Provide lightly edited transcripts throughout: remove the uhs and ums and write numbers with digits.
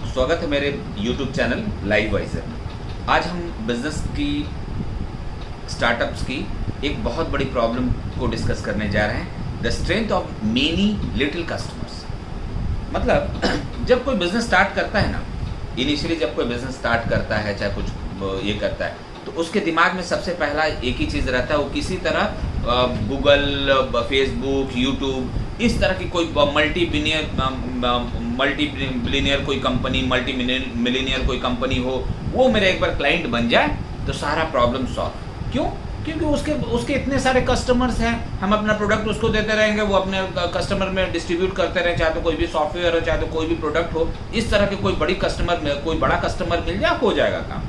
स्वागत है मेरे YouTube चैनल लाइव वाइजर में। आज हम बिजनेस की स्टार्टअप्स की एक बहुत बड़ी प्रॉब्लम को डिस्कस करने जा रहे हैं, the strength of many little customers. मतलब जब कोई बिजनेस स्टार्ट करता है ना, इनिशियली जब कोई बिजनेस स्टार्ट करता है, चाहे कुछ ये करता है, तो उसके दिमाग में सबसे पहला एक ही चीज़ रहता है, वो किसी तरह गूगल, फेसबुक, यूट्यूब, इस तरह की कोई मल्टी बिलियनियर कोई कंपनी, मल्टी मिलियनियर कोई कंपनी हो, वो मेरे एक बार क्लाइंट बन जाए तो सारा प्रॉब्लम सॉल्व। क्यों? क्योंकि उसके इतने सारे कस्टमर्स हैं, हम अपना प्रोडक्ट उसको देते रहेंगे, वो अपने कस्टमर में डिस्ट्रीब्यूट करते रहे, चाहे तो कोई भी सॉफ्टवेयर हो, चाहे तो कोई भी प्रोडक्ट हो। इस तरह के कोई बड़ा कस्टमर मिल जाए, हो जाएगा काम।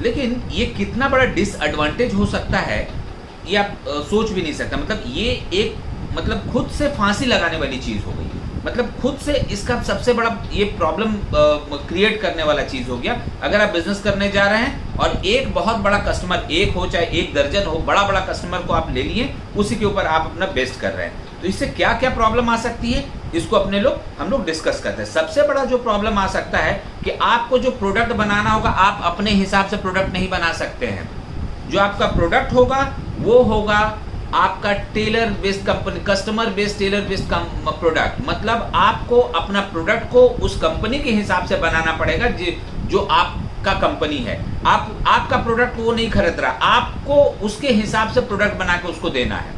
लेकिन ये कितना बड़ा डिसएडवांटेज हो सकता है ये आप सोच भी नहीं सकता। मतलब ये एक खुद से फांसी लगाने वाली चीज़ हो गई। मतलब खुद से इसका सबसे बड़ा ये प्रॉब्लम क्रिएट करने वाला चीज़ हो गया। अगर आप बिजनेस करने जा रहे हैं और एक बहुत बड़ा कस्टमर, एक हो चाहे एक दर्जन हो, बड़ा कस्टमर को आप ले लिए, उसी के ऊपर आप अपना बेस्ट कर रहे हैं, तो इससे क्या क्या प्रॉब्लम आ सकती है, इसको हम लोग डिस्कस करते हैं। सबसे बड़ा जो प्रॉब्लम आ सकता है कि आपको जो प्रोडक्ट बनाना होगा, आप अपने हिसाब से प्रोडक्ट नहीं बना सकते हैं। जो आपका प्रोडक्ट होगा वो होगा आपका tailor based company, customer based tailor based product. मतलब आपको अपना प्रोडक्ट को उस कंपनी के हिसाब से बनाना पड़ेगा जो आपका कंपनी है। आपका प्रोडक्ट वो नहीं खरीद रहा, आपको उसके हिसाब से प्रोडक्ट बना के उसको देना है।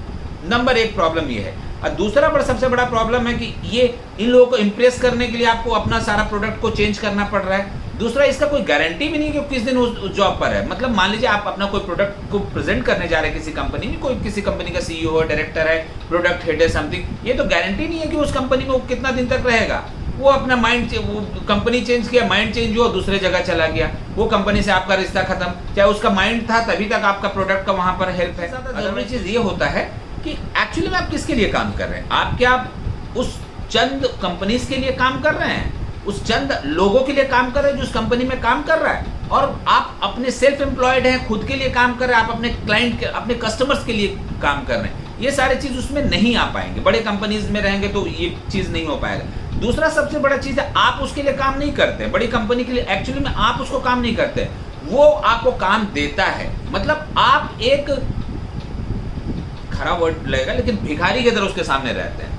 नंबर एक प्रॉब्लम ये है। और दूसरा सबसे बड़ा प्रॉब्लम है कि ये इन लोगों को इम्प्रेस करने के लिए आपको अपना सारा प्रोडक्ट को चेंज करना पड़ रहा है। दूसरा, इसका कोई गारंटी भी नहीं कि किस दिन उस जॉब पर है। मतलब मान लीजिए आप अपना कोई प्रोडक्ट को प्रेजेंट करने जा रहे हैं किसी कंपनी में, कोई किसी कंपनी का सीईओ है, डायरेक्टर है, प्रोडक्ट हेड है, समथिंग, ये तो गारंटी नहीं है कि उस कंपनी में वो कितना दिन तक रहेगा। वो अपना वो कंपनी चेंज किया, माइंड चेंज हुआ, दूसरे जगह चला गया, वो कंपनी से आपका रिश्ता खत्म। चाहे उसका माइंड था तभी तक आपका प्रोडक्ट का वहां पर हेल्प है। जरूरी चीज ये होता है कि एक्चुअली में आप किसके लिए काम कर रहे हैं। आप उस चंद कंपनीज के लिए काम कर रहे हैं, उस चंद लोगों के लिए काम कर रहे हैं जो उस कंपनी में काम कर रहा है, और आप अपने सेल्फ एम्प्लॉयड हैं, खुद के लिए काम कर रहे हैं, आप अपने क्लाइंट के, अपने कस्टमर्स के लिए काम कर रहे हैं। ये सारी चीज उसमें नहीं आ पाएंगे। बड़े कंपनीज में रहेंगे तो ये चीज नहीं हो पाएगा। दूसरा सबसे बड़ा चीज है, आप उसके लिए काम नहीं करते। बड़ी कंपनी के लिए एक्चुअली में आप उसको काम नहीं करते, वो आपको काम देता है। मतलब आप एक खराब वर्ड लगेगा, लेकिन भिखारी की तरह उसके सामने रहते हैं।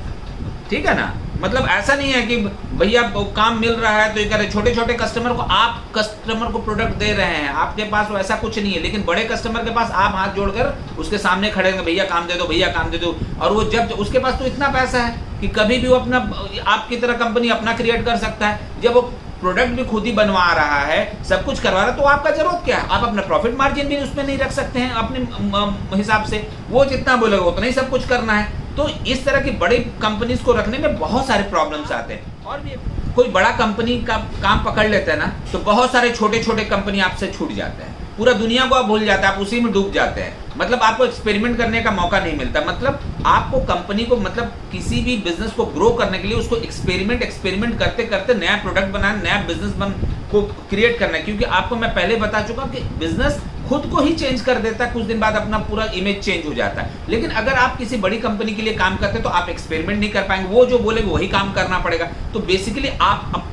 ठीक है ना? मतलब ऐसा नहीं है कि भैया काम मिल रहा है तो ये करे। छोटे छोटे कस्टमर को आप कस्टमर को प्रोडक्ट दे रहे हैं, आपके पास वैसा कुछ नहीं है। लेकिन बड़े कस्टमर के पास आप हाथ जोड़कर उसके सामने खड़े हैं, भैया काम दे दो, भैया काम दे दो। और वो जब उसके पास तो इतना पैसा है कि कभी भी वो अपना आपकी तरह कंपनी अपना क्रिएट कर सकता है। जब वो प्रोडक्ट भी खुद ही बनवा रहा है, सब कुछ करवा रहा है, तो आपका जरूरत क्या है? आप अपना प्रॉफिट मार्जिन भी उसमें नहीं रख सकते हैं अपने हिसाब से। वो जितना बोलेगा उतना ही सब कुछ करना है। तो इस तरह की बड़ी कंपनीज को रखने में बहुत सारे प्रॉब्लम्स आते हैं। और भी कोई बड़ा कंपनी का काम पकड़ लेते हैं ना, तो बहुत सारे छोटे छोटे कंपनी आपसे छूट जाते हैं। पूरा दुनिया को आप भूल जाते हैं, आप उसी में डूब जाते हैं। मतलब आपको एक्सपेरिमेंट करने का मौका नहीं मिलता। मतलब आपको कंपनी को, मतलब किसी भी बिजनेस को ग्रो करने के लिए उसको एक्सपेरिमेंट करते करते नया प्रोडक्ट बनाना, नया बिजनेस को क्रिएट करना है। क्योंकि आपको मैं पहले बता चुका कि बिजनेस खुद को ही चेंज कर देता है, कुछ दिन बाद अपना पूरा इमेज चेंज हो जाता है। लेकिन अगर आप किसी बड़ी कंपनी के लिए काम करते हैं तो आप एक्सपेरिमेंट नहीं कर पाएंगे, वो जो बोलेंगे वही काम करना पड़ेगा। तो बेसिकली आप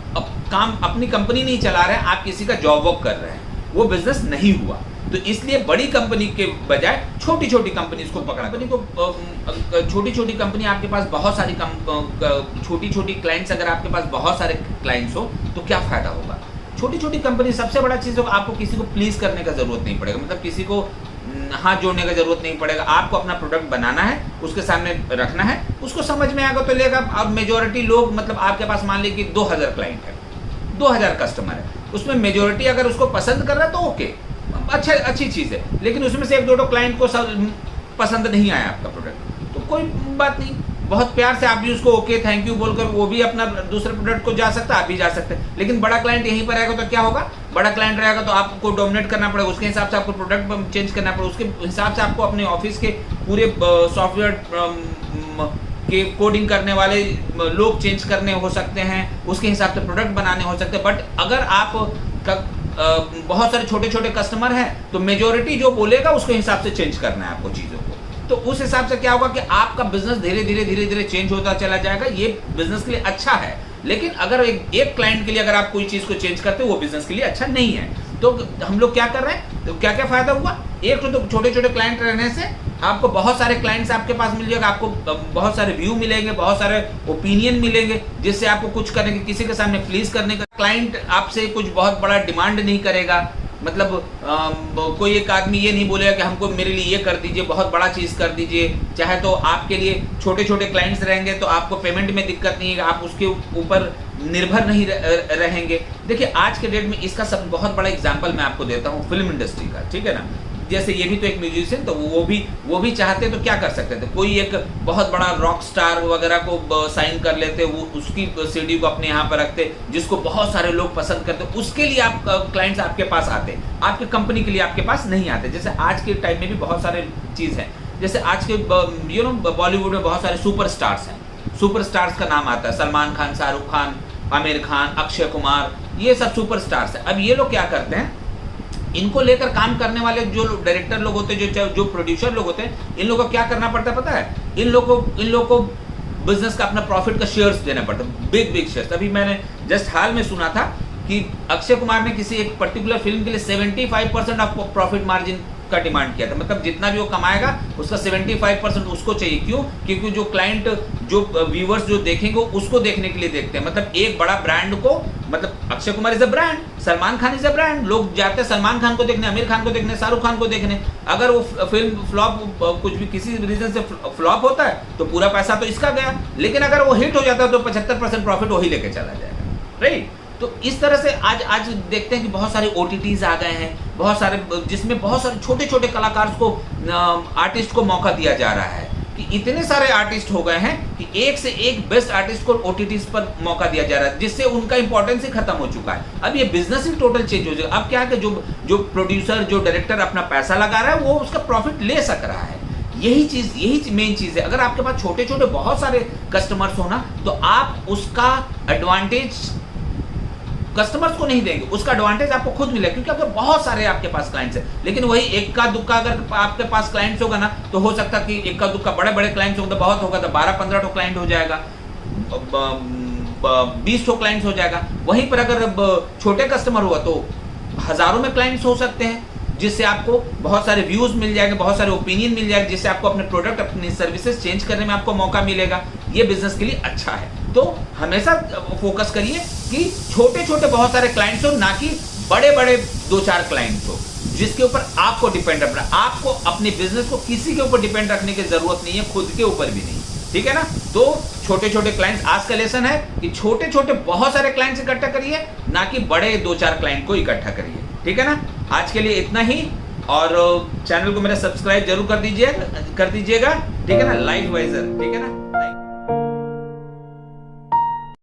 काम अपनी कंपनी नहीं चला रहे हैं, आप किसी का जॉब वर्क कर रहे हैं, वो बिजनेस नहीं हुआ। तो इसलिए बड़ी कंपनी के बजाय छोटी छोटी कंपनीज को पकड़ा। छोटी छोटी कंपनी, आपके पास बहुत सारी छोटी छोटी क्लाइंट्स, अगर आपके पास बहुत सारे क्लाइंट्स हो तो क्या फायदा होगा? छोटी छोटी कंपनी, सबसे बड़ा चीज़ होगा, आपको किसी को प्लीज करने का जरूरत नहीं पड़ेगा। मतलब किसी को हाथ जोड़ने का जरूरत नहीं पड़ेगा। आपको अपना प्रोडक्ट बनाना है, उसके सामने रखना है, उसको समझ में आएगा तो लेगा। अब मेजोरिटी लोग, मतलब आपके पास मान लीजिए कि 2000 क्लाइंट है, 2000 कस्टमर है, उसमें मेजोरिटी अगर उसको पसंद कर रहा है तो ओके, अच्छी चीज़ है। लेकिन उसमें से 1-2 क्लाइंट को पसंद नहीं आया आपका प्रोडक्ट, तो कोई बात नहीं, बहुत प्यार से आप भी उसको ओके थैंक यू बोलकर वो भी अपना दूसरे प्रोडक्ट को जा सकता है, आप भी जा सकते हैं। लेकिन बड़ा क्लाइंट यहीं पर रहेगा तो क्या होगा? बड़ा क्लाइंट रहेगा तो आपको डोमिनेट करना पड़ेगा, उसके हिसाब से आपको प्रोडक्ट चेंज करना पड़ेगा, उसके हिसाब से आपको अपने ऑफिस के पूरे सॉफ्टवेयर के कोडिंग करने वाले लोग चेंज करने हो सकते हैं, उसके हिसाब से प्रोडक्ट बनाने हो सकते हैं। बट अगर आप बहुत सारे छोटे छोटे कस्टमर हैं तो मेजोरिटी जो बोलेगा उसके हिसाब से चेंज करना है आपको चीज़ों को। तो उस हिसाब से क्या होगा कि आपका बिजनेस धीरे धीरे चेंज होता चला जाएगा। ये बिजनेस के लिए अच्छा है, लेकिन अगर एक क्लाइंट के लिए अगर आप कोई चीज को चेंज करते हो वो बिजनेस के लिए अच्छा नहीं है। तो हम लोग क्या कर रहे हैं, तो क्या क्या फायदा हुआ, एक तो छोटे छोटे क्लाइंट रहने से आपको बहुत सारे क्लाइंट्स आपके पास मिल जाएगा, आपको बहुत सारे व्यू मिलेंगे, बहुत सारे ओपिनियन मिलेंगे, जिससे आपको कुछ करने के, किसी के सामने प्लीज करने का, क्लाइंट आपसे कुछ बहुत बड़ा डिमांड नहीं करेगा। मतलब कोई एक आदमी ये नहीं बोलेगा कि हमको मेरे लिए ये कर दीजिए, बहुत बड़ा चीज़ कर दीजिए। चाहे तो आपके लिए छोटे छोटे क्लाइंट्स रहेंगे तो आपको पेमेंट में दिक्कत नहीं है, आप उसके ऊपर निर्भर नहीं रहेंगे। देखिए आज के डेट में इसका सब बहुत बड़ा एग्जांपल मैं आपको देता हूँ फिल्म इंडस्ट्री का, ठीक है ना। जैसे ये भी तो एक म्यूजिशियन, तो वो भी चाहते तो क्या कर सकते थे, कोई एक बहुत बड़ा रॉक स्टार वगैरह को साइन कर लेते, वो उसकी सीडी को अपने यहाँ पर रखते, जिसको बहुत सारे लोग पसंद करते, उसके लिए आप क्लाइंट्स आपके पास आते, आपके कंपनी के लिए आपके पास नहीं आते। जैसे आज के टाइम में भी बहुत सारे चीज़ हैं, जैसे आज के बॉलीवुड में बहुत सारे सुपरस्टार्स हैं, सुपरस्टार्स का नाम आता है, सलमान खान, शाहरुख खान, आमिर खान, अक्षय कुमार, ये सब सुपरस्टार्स हैं। अब ये लोग क्या करते हैं, इनको लेकर काम करने वाले जो डायरेक्टर लोग होते हैं, जो प्रोड्यूसर लोग होते हैं, इन लोगों को क्या करना पड़ता है पता है, इन लोगों को बिजनेस का अपना प्रॉफिट का शेयर्स देना पड़ता है, बिग शेयर्स। अभी मैंने जस्ट हाल में सुना था कि अक्षय कुमार ने किसी एक पर्टिकुलर फिल्म के लिए 75% ऑफ प्रॉफिट मार्जिन का डिमांड किया था। मतलब जितना भी वो कमाएगा उसका 75% उसको चाहिए। क्यों? क्योंकि जो क्लाइंट, जो व्यूअर्स जो देखेंगे उसको देखने के लिए देखते हैं। मतलब एक बड़ा ब्रांड को, मतलब Akshay Kumar is a brand, Salman Khan is a brand, लोग जाते हैं सलमान खान को देखने, आमिर खान को देखने, शाहरुख खान को देखने। अगर वो फिल्म फ्लॉप, कुछ भी किसी रीजन से फ्लॉप होता है तो पूरा पैसा तो इसका गया, लेकिन अगर वो हिट हो जाता है तो 75% प्रॉफिट वही लेके चला जाएगा, राइट। तो इस तरह से आज देखते हैं कि बहुत सारे OTTs आ गए हैं, बहुत सारे, जिसमें बहुत सारे छोटे छोटे कलाकार को, आर्टिस्ट को मौका दिया जा रहा है, कि इतने सारे आर्टिस्ट हो गए हैं कि एक से एक बेस्ट आर्टिस्ट को OTTs पर मौका दिया जा रहा है, जिससे उनका इंपॉर्टेंस ही खत्म हो चुका है। अब ये बिजनेस ही टोटल चेंज हो जाएगा। अब क्या है कि जो प्रोड्यूसर, जो डायरेक्टर अपना पैसा लगा रहा है वो उसका प्रॉफिट ले सक रहा है। यही मेन चीज है। अगर आपके पास छोटे छोटे बहुत सारे कस्टमर्स हो ना, तो आप उसका एडवांटेज कस्टमर्स को नहीं देंगे, उसका एडवांटेज आपको खुद मिलेगा, क्योंकि अगर बहुत सारे आपके पास क्लाइंट्स हैं, लेकिन वही इक्का दुक्का अगर आपके पास क्लाइंट्स होगा ना, तो हो सकता है कि इक्का दुक्का बड़े क्लाइंट्स होगा तो बहुत होगा, तो 12-15 क्लाइंट हो जाएगा, 20 क्लाइंट्स हो जाएगा। वहीं पर अगर छोटे कस्टमर हुआ तो हजारों में क्लाइंट्स हो सकते हैं, जिससे आपको बहुत सारे व्यूज मिल जाएंगे, बहुत सारे ओपिनियन मिल जाएंगे, जिससे आपको अपने प्रोडक्ट, अपनी सर्विसेज चेंज करने में आपको मौका मिलेगा। ये बिजनेस के लिए अच्छा है। तो हमेशा फोकस करिए कि छोटे छोटे बहुत सारे क्लाइंट्स हो, ना कि बड़े 2-4 क्लाइंट्स हो, जिसके ऊपर आपको डिपेंड रखना। आपको अपने बिजनेस को किसी के ऊपर डिपेंड रखने की जरूरत नहीं है, खुद के ऊपर भी नहीं, ठीक है ना। तो छोटे छोटे क्लाइंट्स, आज का लेसन है कि छोटे छोटे बहुत सारे क्लाइंट्स इकट्ठा करिए, ना कि बड़े 2-4 क्लाइंट को इकट्ठा करिए, ठीक है ना। आज के लिए इतना ही, और चैनल को मेरा सब्सक्राइब जरूर कर दीजिएगा, ठीक है ना, लाइफ वाइजर, ठीक है ना।